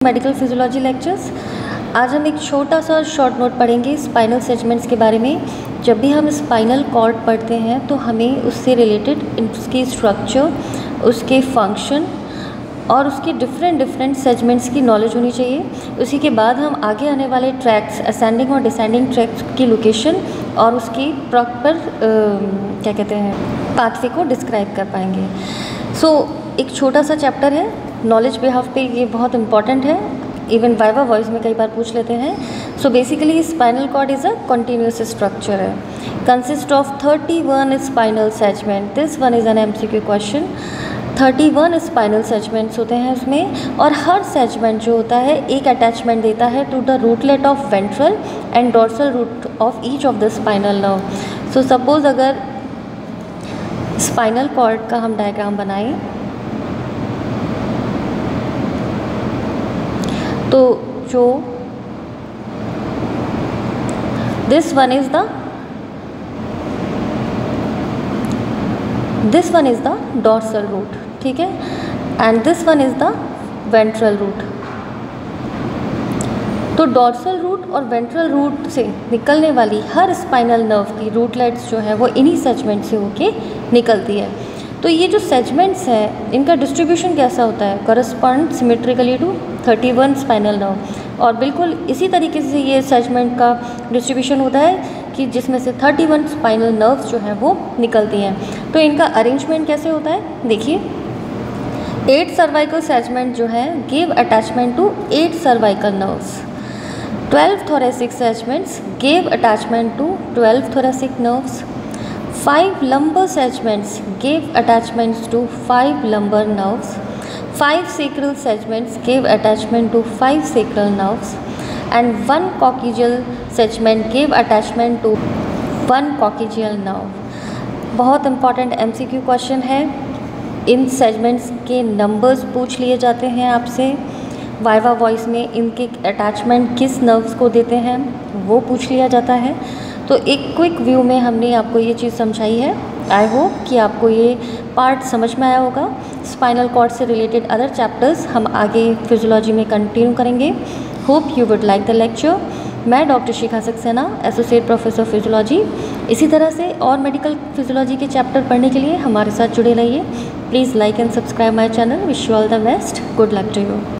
Medical physiology lectures. आज हम एक छोटा सा शॉर्ट नोट पढ़ेंगे स्पाइनल सेगमेंट्स के बारे में। जब भी हम स्पाइनल कॉर्ड पढ़ते हैं तो हमें उससे रिलेटेड उसकी स्ट्रक्चर, उसके फंक्शन और उसके डिफरेंट सेगमेंट्स की नॉलेज होनी चाहिए। उसी के बाद हम आगे आने वाले ट्रैक्स, असेंडिंग और डिसेंडिंग ट्रैक्स की लोकेशन और उसकी प्रॉपर क्या कहते हैं पाथवे को डिस्क्राइब कर पाएंगे। एक छोटा सा चैप्टर है, नॉलेज बिहाफ पे ये बहुत इंपॉर्टेंट है, इवन वाइवा वॉइस में कई बार पूछ लेते हैं। Basically spinal cord is a continuous structure है, consist of 31 spinal segment. This one is an MCQ question. 31 spinal segments होते हैं उसमें, और हर सेगमेंट जो होता है एक अटैचमेंट देता है to the rootlet of ventral and dorsal root of each of the spinal nerve. Suppose अगर स्पाइनल कॉर्ड का हम डायग्राम बनाएं तो जो this one is the dorsal root, ठीक है, and this one is the ventral root. तो dorsal root और वेंट्रल रूट से निकलने वाली हर स्पाइनल नर्व की रूटलेट्स जो है वो इन्हीं सेगमेंट से होके निकलती है। तो ये जो सेगमेंट्स हैं इनका डिस्ट्रीब्यूशन कैसा होता है, correspond symmetrically to 31 spinal nerve, और बिल्कुल इसी तरीके से ये सेगमेंट का डिस्ट्रीब्यूशन होता है कि जिसमें से 31 स्पाइनल नर्व्स जो हैं वो निकलती हैं। तो इनका अरेंजमेंट कैसे होता है देखिए। 8 सर्वाइकल सेगमेंट जो है give attachment to 8 cervical nerves. 12 thoracic segments gave attachment to 12 thoracic nerves. 5 lumbar segments gave attachments to 5 lumbar nerves. 5 sacral segments gave attachment to 5 sacral nerves, and 1 coccygeal segment gave attachment to 1 coccygeal nerve. बहुत important MCQ question है। इन segments के numbers पूछ लिए जाते हैं आपसे। Viva voice में इनके अटैचमेंट किस नर्व्स को देते हैं वो पूछ लिया जाता है। तो एक क्विक व्यू में हमने आपको ये चीज़ समझाई है। आई होप कि आपको ये पार्ट समझ में आया होगा। स्पाइनल कॉर्ड से रिलेटेड अदर चैप्टर्स हम आगे फिजियोलॉजी में कंटिन्यू करेंगे। Hope you would like the lecture. मैं डॉक्टर शिखा सक्सेना, एसोसिएट प्रोफेसर फिजियोलॉजी। इसी तरह से और मेडिकल फिजियोलॉजी के चैप्टर पढ़ने के लिए हमारे साथ जुड़े रहिए। Please like and subscribe my channel. Wish you all the best. Good luck to you.